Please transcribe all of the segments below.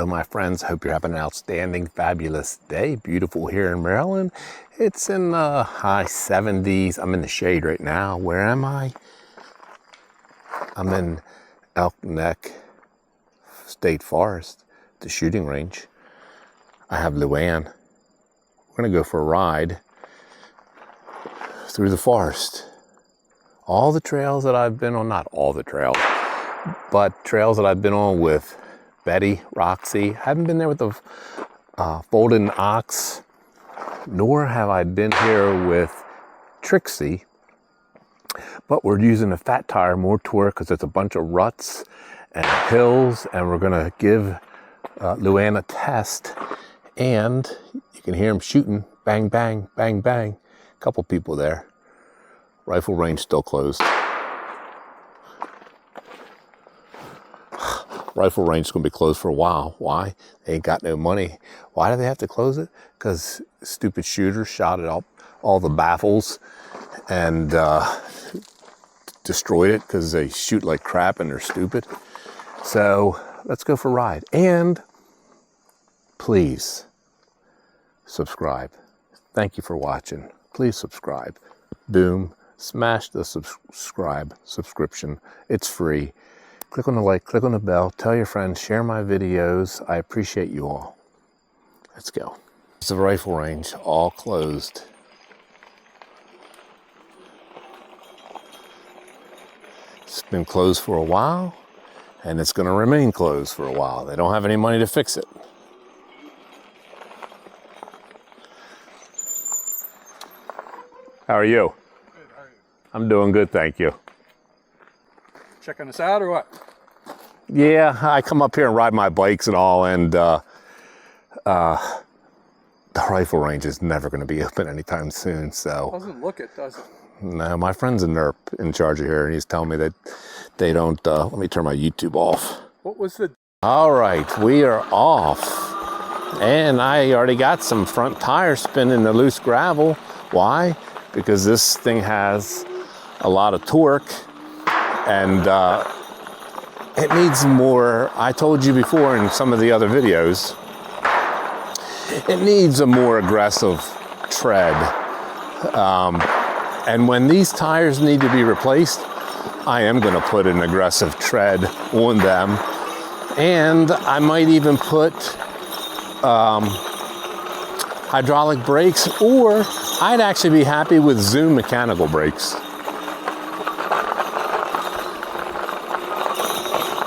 Hello, my friends. Hope you're having an outstanding, fabulous day. Beautiful here in Maryland. It's in the high 70s. I'm in the shade right now. Where am I? I'm in Elk Neck State Forest, the shooting range. I have Louanne. We're going to go for a ride through the forest. All the trails that I've been on, not all the trails, but trails that I've been on with Betty, Roxy. Haven't been there with the Folding Ox, nor have I been here with Trixie, but we're using a fat tire, more torque, because it's a bunch of ruts and hills, and we're gonna give Louanne a test, and you can hear him shooting, bang, bang, bang, bang. A couple people there. Rifle range still closed. Rifle range is going to be closed for a while. Why? They ain't got no money. Why do they have to close it? Because stupid shooters shot it up, all the baffles, and destroyed it because they shoot like crap and they're stupid. So let's go for a ride. And please subscribe. Thank you for watching. Please subscribe. Boom. Smash the subscription. It's free. Click on the like, click on the bell, tell your friends, share my videos. I appreciate you all. Let's go. It's the rifle range, all closed. It's been closed for a while, and it's going to remain closed for a while. They don't have any money to fix it. How are you? Good, how are you? I'm doing good, thank you. Checking us out or what? Yeah, I come up here and ride my bikes and all, and the rifle range is never going to be open anytime soon, so. Doesn't look it, does it? No, my friend's a NERP in charge of here, and he's telling me that they don't, let me turn my YouTube off. What was the... All right, we are off, and I already got some front tires spinning the loose gravel. Why? Because this thing has a lot of torque, and it needs more. I told you before in some of the other videos, it needs a more aggressive tread. And when these tires need to be replaced, I am going to put an aggressive tread on them. And I might even put hydraulic brakes, or I'd actually be happy with Zoom mechanical brakes.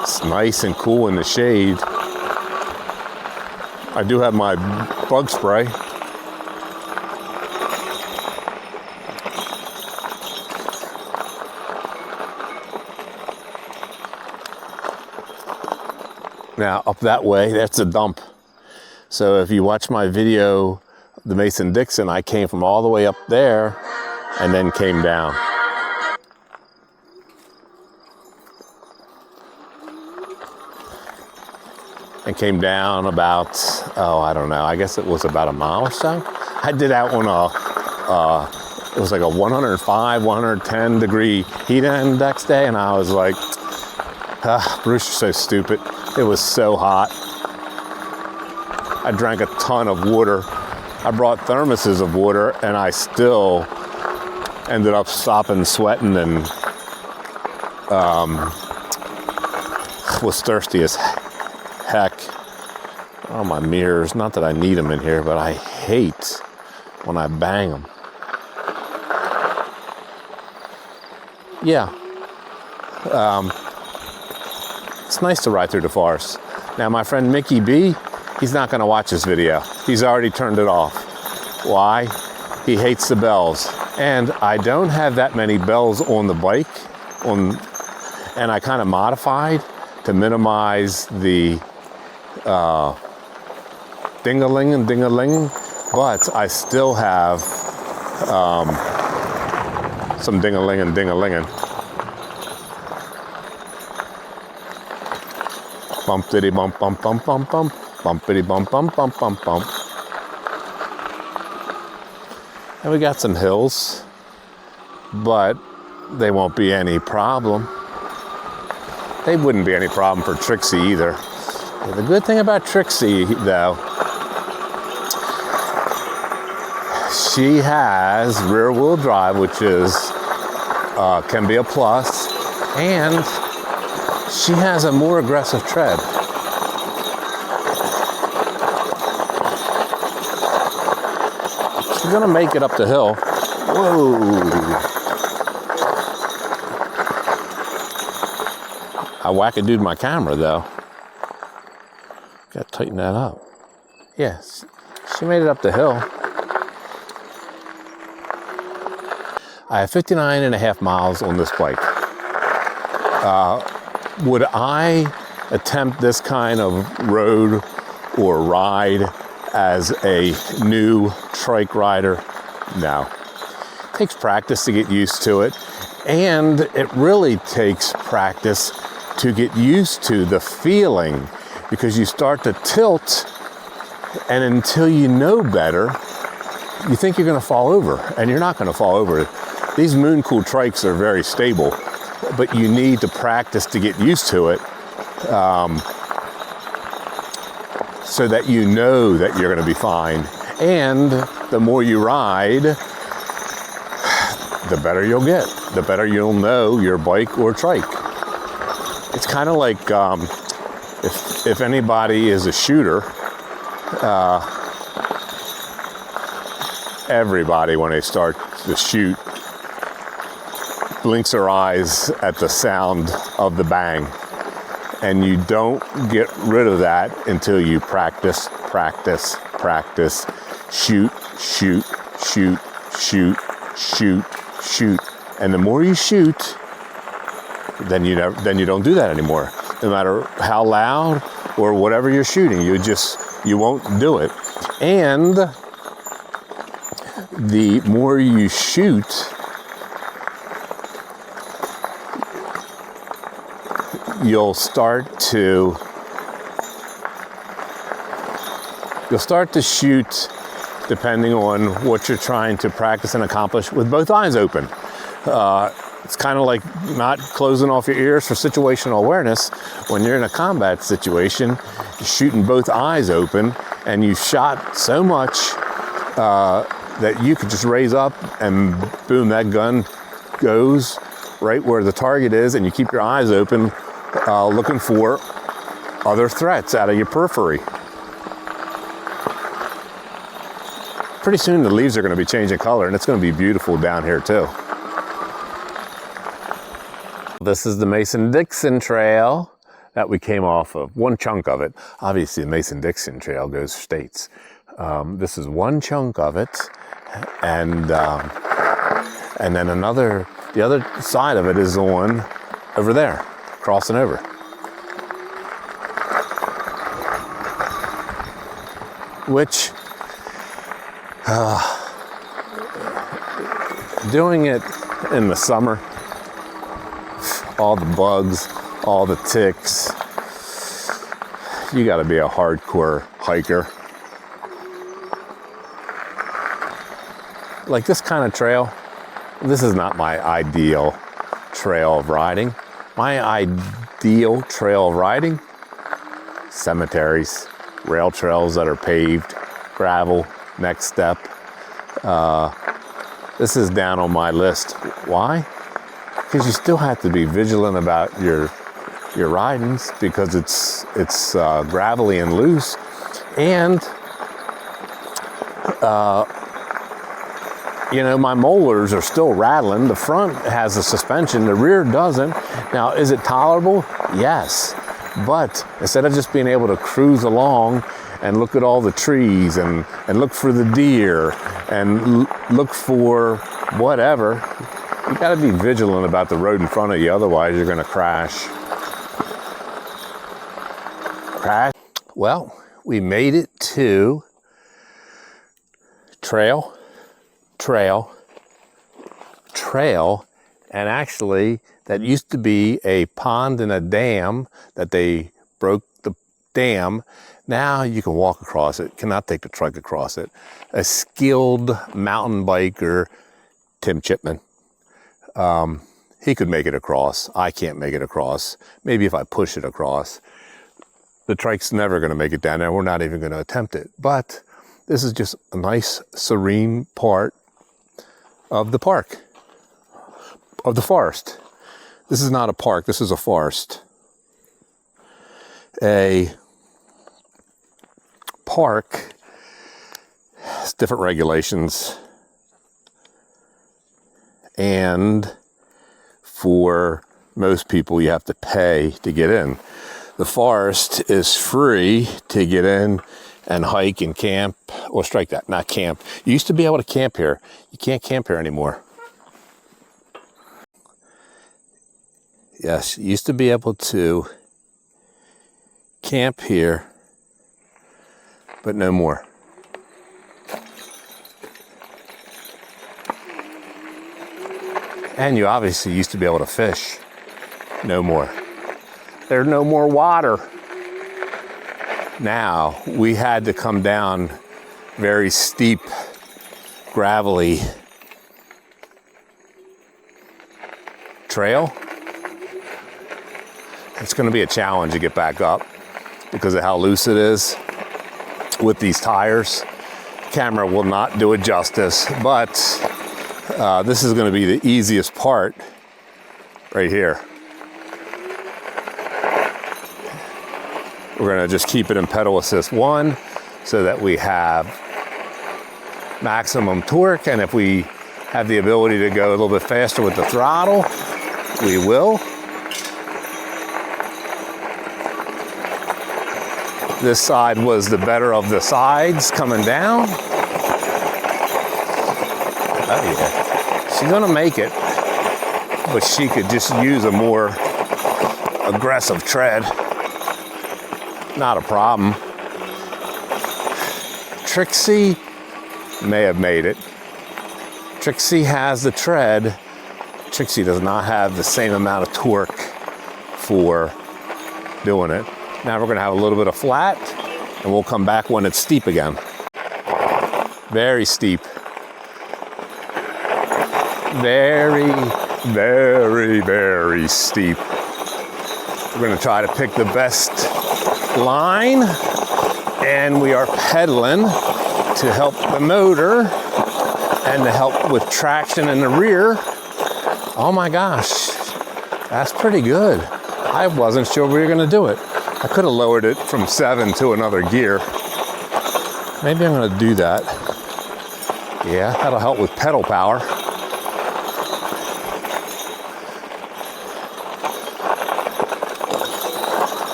It's nice and cool in the shade. I do have my bug spray. Now up that way, that's a dump. So if you watch my video, the Mason Dixon, I came from all the way up there and then came down. And came down about, oh, I don't know, I guess it was about a mile or so. I did that on it was like a 105, 110 degree heat index day, and I was like, Bruce, you're so stupid. It was so hot. I drank a ton of water. I brought thermoses of water, and I still ended up stopping sweating and was thirsty as heck. Oh, my mirrors. Not that I need them in here, but I hate when I bang them. Yeah. It's nice to ride through the forest. Now, my friend Mickey B, he's not going to watch this video. He's already turned it off. Why? He hates the bells. And I don't have that many bells on the bike, and I kind of modified to minimize the ding-a-ling and ding-a-ling, but I still have some ding-a-ling and ding-a-linging. Bump-diddy bump bump bump bump bump, bumpity bump bump bump bump bump. And we got some hills, but they won't be any problem. They wouldn't be any problem for Trixie either. The good thing about Trixie, though, she has rear-wheel drive, which is can be a plus, and she has a more aggressive tread. She's gonna make it up the hill. Whoa! I whack-a-doed my camera, though. Gotta tighten that up. Yes, she made it up the hill. I have 59.5 miles on this bike. Would I attempt this kind of road or ride as a new trike rider? No. It takes practice to get used to it, and it really takes practice to get used to the feeling, because you start to tilt, and until you know better, you think you're going to fall over, and you're not going to fall over. These Mooncool trikes are very stable, but you need to practice to get used to it, so that you know that you're going to be fine. And the more you ride, the better you'll get. The better you'll know your bike or trike. It's kind of like if anybody is a shooter, everybody, when they start to shoot, blinks their eyes at the sound of the bang. And you don't get rid of that until you practice, practice, practice, shoot, shoot, shoot, shoot, shoot, shoot. And the more you shoot, then you don't do that anymore. No matter how loud or whatever you're shooting, you won't do it. And the more you shoot, you'll start to shoot, depending on what you're trying to practice and accomplish, with both eyes open. It's kind of like not closing off your ears for situational awareness. When you're in a combat situation, you're shooting both eyes open, and you shot so much that you could just raise up and boom, that gun goes right where the target is, and you keep your eyes open, looking for other threats out of your periphery. Pretty soon the leaves are going to be changing color, and it's going to be beautiful down here too. This is the Mason Dixon Trail that we came off of, one chunk of it. Obviously the Mason Dixon Trail goes states. This is one chunk of it, and then the other side of it is the one over there, crossing over. Which, doing it in the summer, all the bugs, all the ticks, you gotta be a hardcore hiker. Like this kind of trail, this is not my ideal trail of riding. My ideal trail of riding, cemeteries, rail trails that are paved, gravel, next step. This is down on my list. Why? Because you still have to be vigilant about your ridings, because it's gravelly and loose, and my molars are still rattling. The front has a suspension, the rear doesn't. Now, is it tolerable? Yes. But instead of just being able to cruise along and look at all the trees and look for the deer and look for whatever, you got to be vigilant about the road in front of you, otherwise you're going to crash. Well, we made it to trail, and actually that used to be a pond and a dam that they broke the dam. Now you can walk across it, cannot take the truck across it. A skilled mountain biker, Tim Chipman, he could make it across. I can't make it across. Maybe if I push it across. the trike's never going to make it down there. We're not even going to attempt it. But this is just a nice, serene part of the park, of the forest. This is not a park. This is a forest. A park has different regulations, and for most people you have to pay to get in. The forest is free to get in and hike and camp, or strike that, not camp. You used to be able to camp here. You can't camp here anymore. Yes, you used to be able to camp here, but no more. And you obviously used to be able to fish. No more. There's no more water. Now, we had to come down very steep, gravelly trail. It's going to be a challenge to get back up because of how loose it is with these tires. Camera will not do it justice, but this is going to be the easiest part right here. We're going to just keep it in pedal assist 1 so that we have maximum torque, and if we have the ability to go a little bit faster with the throttle, we will. This side was the better of the sides coming down. Oh yeah, she's gonna make it, but she could just use a more aggressive tread. Not a problem. Trixie may have made it. Trixie has the tread. Trixie does not have the same amount of torque for doing it. Now we're gonna have a little bit of flat, and we'll come back when it's steep again. Very steep. Very, very, very steep. We're gonna try to pick the best line, and we are pedaling to help the motor and to help with traction in the rear. Oh my gosh, that's pretty good. I wasn't sure we were gonna do it. I could have lowered it from 7 to another gear. Maybe I'm gonna do that. Yeah, that'll help with pedal power.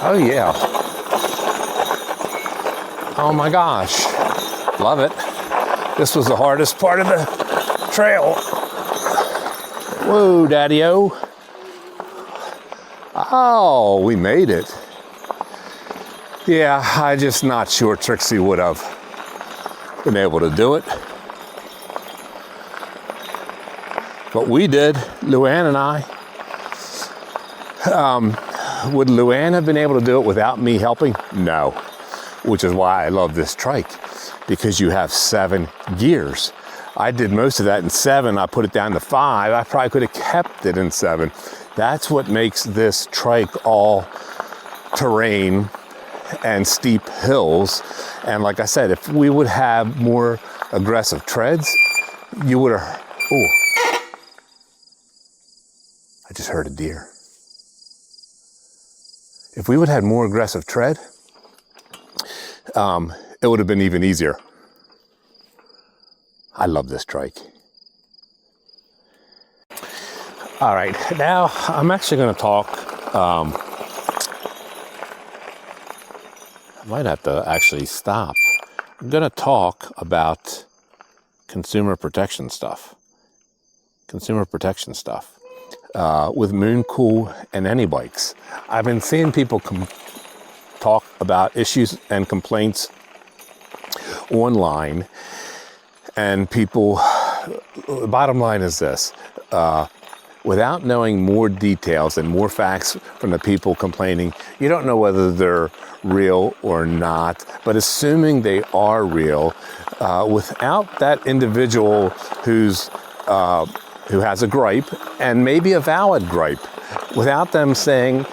Oh yeah. Oh my gosh. Love it. This was the hardest part of the trail. Whoa, Daddy-o. Oh, we made it. Yeah, I'm just not sure Trixie would have been able to do it. But we did, Louanne and I. Would Louanne have been able to do it without me helping? No, which is why I love this trike, because you have 7 gears. I did most of that in 7. I put it down to 5. I probably could have kept it in 7. That's what makes this trike all terrain and steep hills. And like I said, if we would have more aggressive treads, you would have, oh, I just heard a deer. If we would have had more aggressive tread, it would have been even easier. I love this trike. All right, now I'm actually going to talk. I might have to actually stop. I'm going to talk about consumer protection stuff. Consumer protection stuff with Mooncool and any bikes. I've been seeing people talk about issues and complaints online, and people, the bottom line is this, without knowing more details and more facts from the people complaining, you don't know whether they're real or not, but assuming they are real, without that individual who has a gripe, and maybe a valid gripe, without them saying,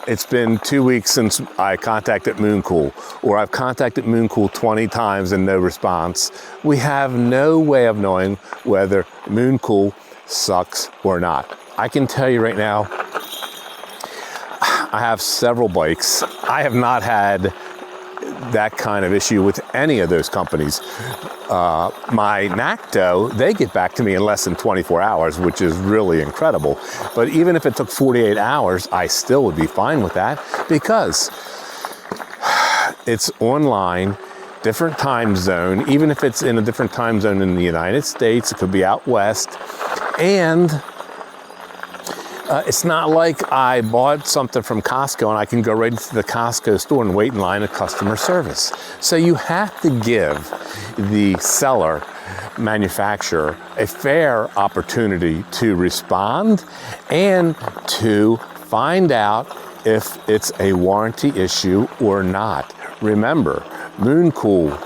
it's been 2 weeks since I contacted Mooncool, or I've contacted Mooncool 20 times and no response. We have no way of knowing whether Mooncool sucks or not. I can tell you right now, I have several bikes. I have not had that kind of issue with any of those companies. My NACTO, they get back to me in less than 24 hours, which is really incredible. But even if it took 48 hours, I still would be fine with that because it's online, different time zone. Even if it's in a different time zone in the United States, it could be out west. And it's not like I bought something from Costco and I can go right into the Costco store and wait in line at customer service. So you have to give the seller, manufacturer, a fair opportunity to respond and to find out if it's a warranty issue or not. Remember, Mooncool,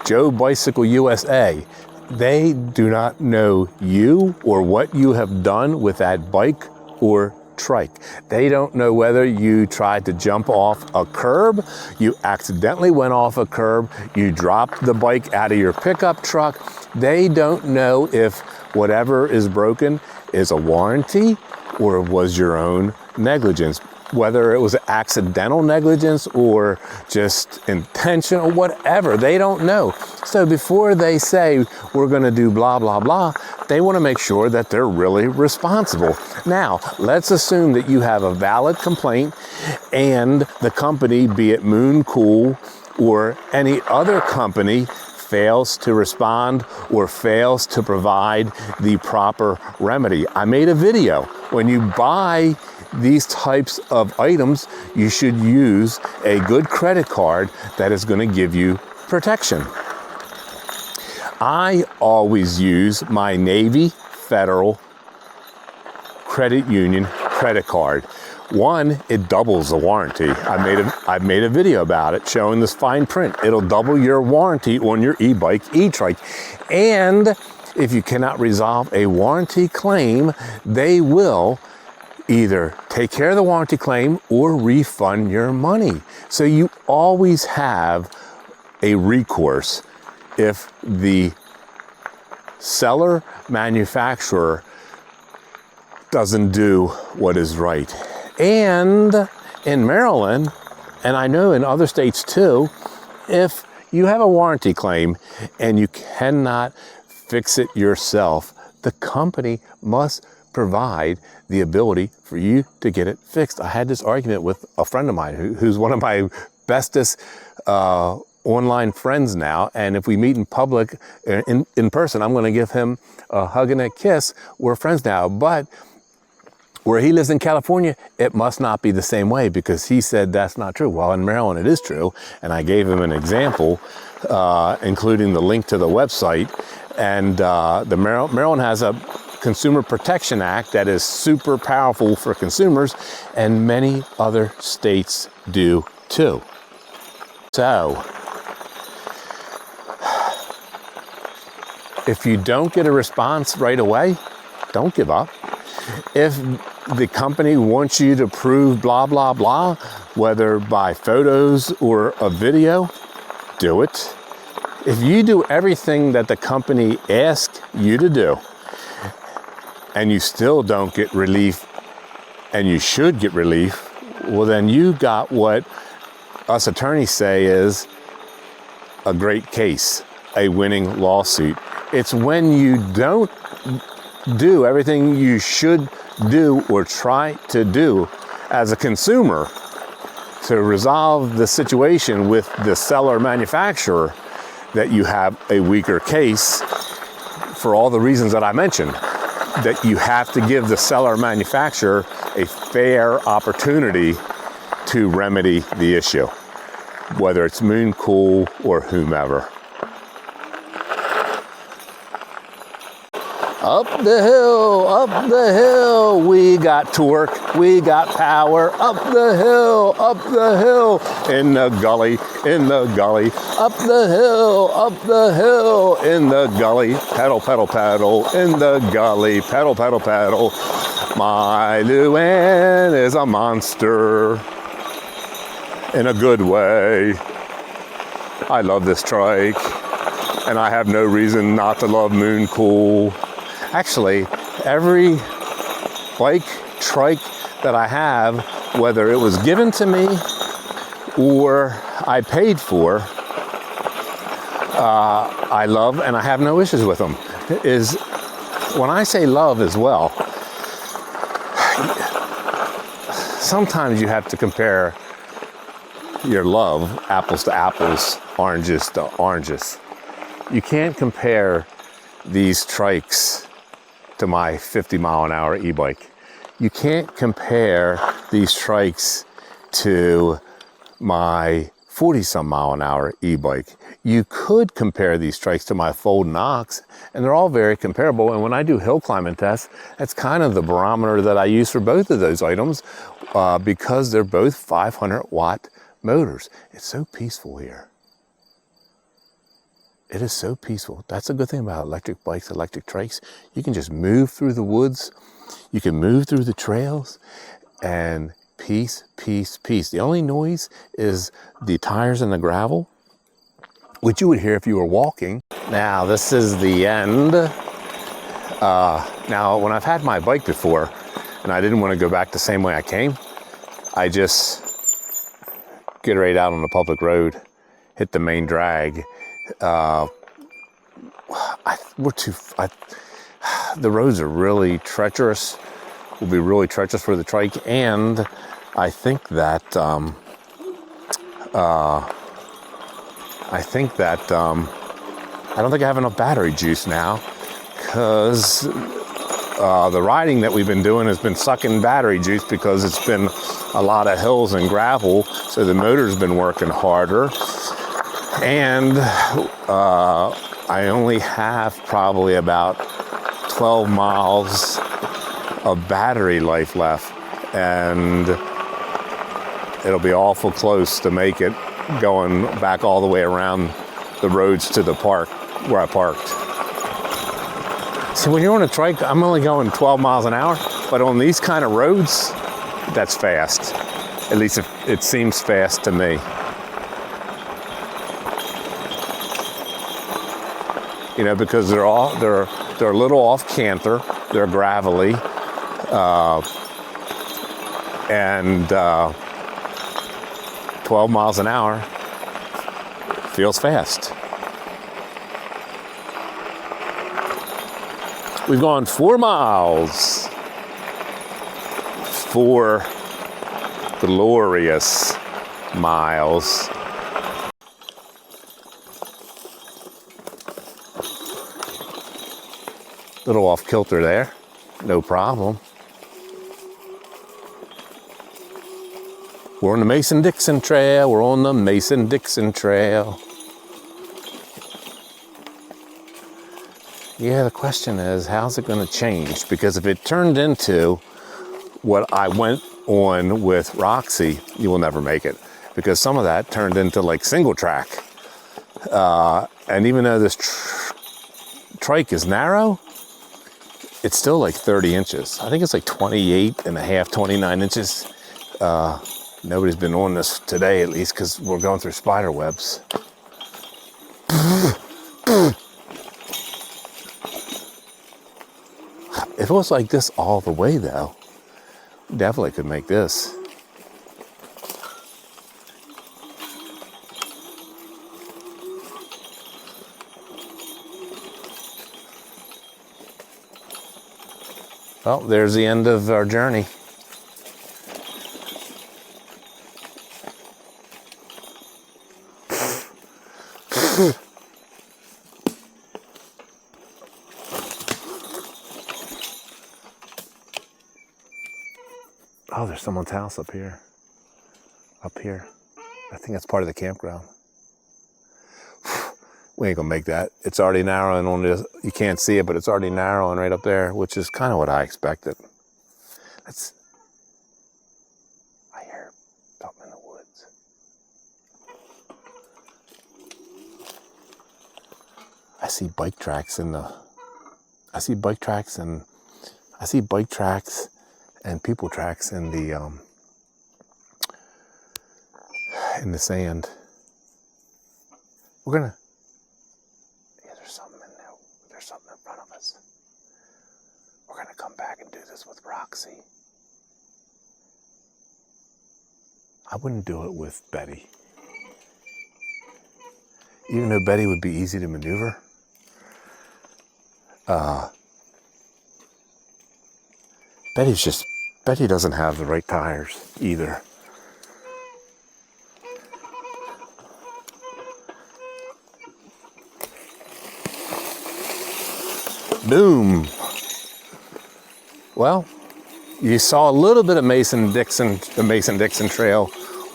Joe Bicycle USA, they do not know you or what you have done with that bike or trike. They don't know whether you tried to jump off a curb, you accidentally went off a curb, you dropped the bike out of your pickup truck. They don't know if whatever is broken is a warranty or was your own negligence. Whether it was accidental negligence or just intentional, whatever, they don't know. So before they say, we're gonna do blah, blah, blah, they wanna make sure that they're really responsible. Now, let's assume that you have a valid complaint and the company, be it Mooncool or any other company, fails to respond or fails to provide the proper remedy. I made a video. When you buy these types of items, you should use a good credit card that is going to give you protection. I always use my Navy Federal Credit Union credit card. One, it doubles the warranty. I made a video about it showing this fine print. It'll double your warranty on your e-bike, e-trike. And if you cannot resolve a warranty claim, they will either take care of the warranty claim or refund your money. So you always have a recourse if the seller manufacturer doesn't do what is right. And in Maryland, and I know in other states too, if you have a warranty claim and you cannot fix it yourself, the company must provide the ability for you to get it fixed. I had this argument with a friend of mine who's one of my bestest online friends now, and if we meet in public, in person, I'm going to give him a hug and a kiss. We're friends now, but where he lives in California, it must not be the same way because he said that's not true. Well, in Maryland, it is true, and I gave him an example, including the link to the website, and Maryland has a Consumer Protection Act that is super powerful for consumers, and many other states do too. So, if you don't get a response right away, don't give up. If the company wants you to prove blah, blah, blah, whether by photos or a video, do it. If you do everything that the company asks you to do, and you still don't get relief, and you should get relief, well then you got what us attorneys say is a great case, a winning lawsuit. It's when you don't do everything you should do or try to do as a consumer to resolve the situation with the seller manufacturer that you have a weaker case for all the reasons that I mentioned. That you have to give the seller manufacturer a fair opportunity to remedy the issue, whether it's Mooncool or whomever. Up the hill, we got torque, we got power, up the hill, in the gully, up the hill, in the gully, pedal, pedal, pedal, in the gully, pedal, pedal, pedal, My Louanne is a monster in a good way. I love this trike, and I have no reason not to love Mooncool. Actually, every bike trike that I have, whether it was given to me or I paid for, I love, and I have no issues with them. Is when I say love as well, sometimes you have to compare your love apples to apples, oranges to oranges. You can't compare these trikes to my 50-mile-an-hour e-bike. You can't compare these trikes to my 40-some-mile-an-hour e-bike. You could compare these trikes to my Folding Ox, and they're all very comparable. And when I do hill climbing tests, that's kind of the barometer that I use for both of those items, because they're both 500-watt motors. It's so peaceful here. It is so peaceful. That's a good thing about electric bikes, electric trikes. You can just move through the woods. You can move through the trails, and peace, peace, peace. The only noise is the tires and the gravel, which you would hear if you were walking. Now, this is the end. Now, when I've had my bike before, and I didn't want to go back the same way I came, I just get right out on the public road, hit the main drag. The roads are really treacherous. Will be really treacherous for the trike, and I think that I don't think I have enough battery juice now, because the riding that we've been doing has been sucking battery juice, because it's been a lot of hills and gravel, so the motor's been working harder. And I only have probably about 12 miles of battery life left, and it'll be awful close to make it going back all the way around the roads to the park where I parked. So when you're on a trike, I'm only going 12 miles an hour, but on these kind of roads, that's fast. At least it seems fast to me. You know, because they're a little off canter, they're gravelly, and 12 miles an hour feels fast. We've gone 4 miles. 4 glorious miles. Little off kilter there, no problem. We're on the Mason Dixon Trail. We're on the Mason Dixon Trail. Yeah, the question is, how's it going to change? Because if it turned into what I went on with Roxy, you will never make it. Because some of that turned into like single track. And even though this trike is narrow, it's still like 30 inches. I think it's like 28 and a half, 29 inches. Nobody's been on this today, at least, because we're going through spider webs. If it was like this all the way, though, definitely could make this. Well, there's the end of our journey. Oh, there's someone's house up here. Up here. I think that's part of the campground. We ain't gonna make that. It's already narrowing on this. You can't see it, but it's already narrowing right up there, which is kind of what I expected. I hear something in the woods. I see bike tracks and people tracks in the sand. We're gonna. Yeah, there's something in there. There's something in front of us. We're gonna come back and do this with Roxy. I wouldn't do it with Betty. Even though Betty would be easy to maneuver. Betty doesn't have the right tires either. Boom. Well, you saw a little bit of the Mason Dixon Trail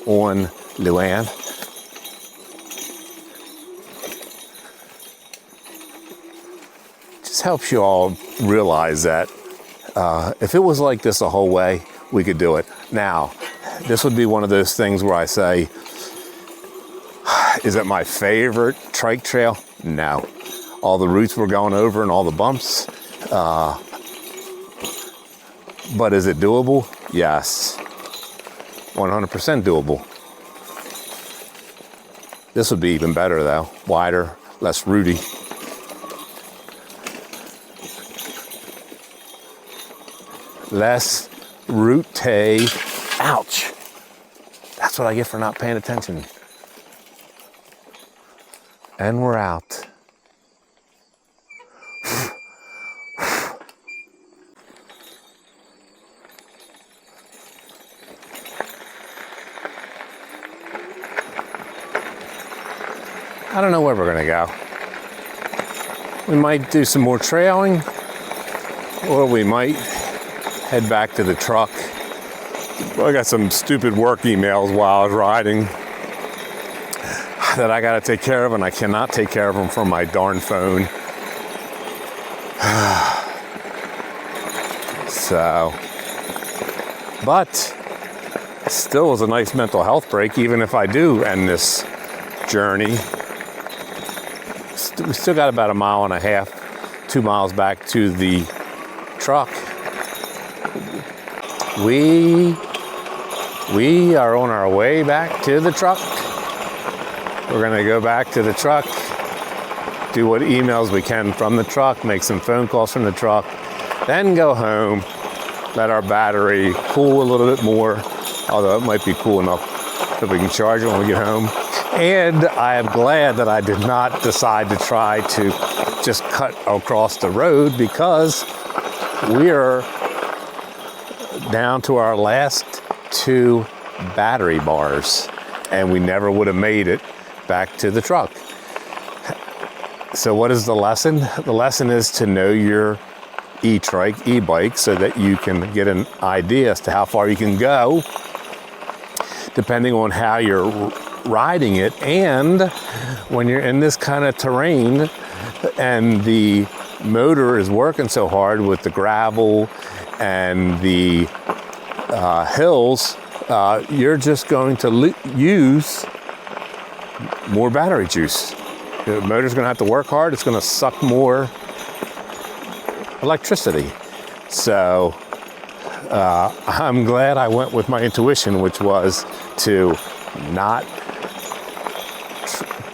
on Louanne. Just helps you all realize that if it was like this the whole way, we could do it. Now, this would be one of those things where I say, is it my favorite trike trail? No. All the routes we're going over and all the bumps. But is it doable? Yes. 100% doable. This would be even better though. Wider, less rooty. Less route. Ouch. That's what I get for not paying attention. And we're out. I don't know where we're gonna go. We might do some more trailing, or we might head back to the truck. I got some stupid work emails while I was riding that I gotta take care of, and I cannot take care of them from my darn phone. So, but still was a nice mental health break, even if I do end this journey. We still got about 1.5 miles, 2 miles back to the truck. We are on our way back to the truck. We're gonna go back to the truck, do what emails we can from the truck, make some phone calls from the truck, then go home, let our battery cool a little bit more, although it might be cool enough that we can charge it when we get home. And I am glad that I did not decide to try to just cut across the road, because we are down to our last 2 battery bars and we never would have made it back to the truck. So what is the lesson? The lesson is to know your e-bike so that you can get an idea as to how far you can go depending on how you're riding it. And when you're in this kind of terrain and the motor is working so hard with the gravel and the hills, you're just going to use more battery juice. The motor's going to have to work hard. It's going to suck more electricity. So I'm glad I went with my intuition, which was to not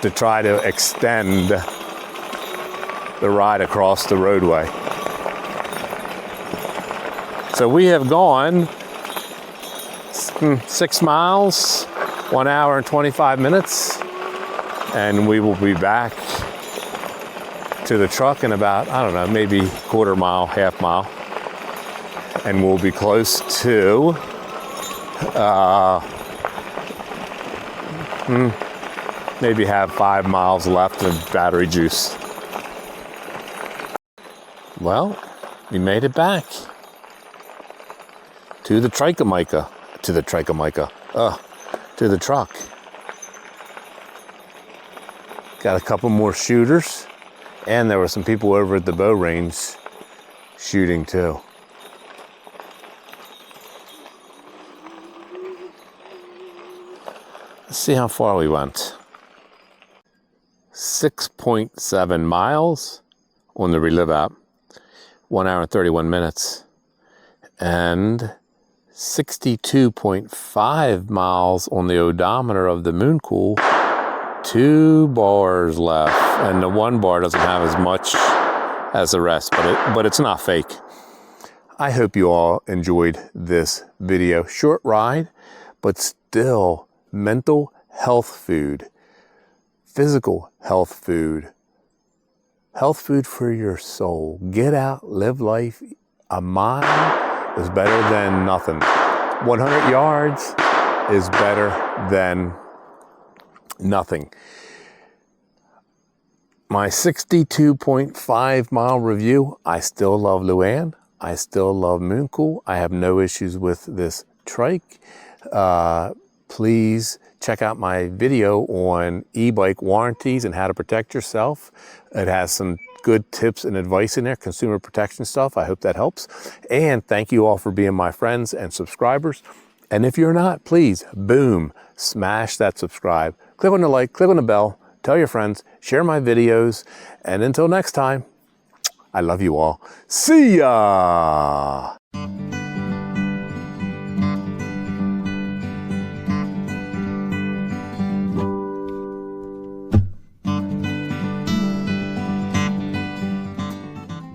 to try to extend the ride across the roadway. So we have gone 6 miles, 1 hour and 25 minutes, and we will be back to the truck in about, I don't know, maybe 1/4 mile, 1/2 mile, and we'll be close to maybe have 5 miles left of battery juice. Well, we made it back to the truck. Got a couple more shooters, and there were some people over at the bow range shooting too. Let's see how far we went. 6.7 miles on the Relive app, 1 hour and 31 minutes. And 62.5 miles on the odometer of the Mooncool. 2 bars left, and the 1 bar doesn't have as much as the rest, but it's not fake. I hope you all enjoyed this video. Short ride, but still mental health food, physical health food for your soul. Get out, live life. A mile is better than nothing. 100 yards is better than nothing. My 62.5 mile review, I still love Louanne. I still love Mooncool. I have no issues with this trike. Please check out my video on e-bike warranties and how to protect yourself. It has some good tips and advice in there, consumer protection stuff. I hope that helps. And thank you all for being my friends and subscribers. And if you're not, please, boom, smash that subscribe. Click on the like, click on the bell, tell your friends, share my videos. And until next time, I love you all. See ya!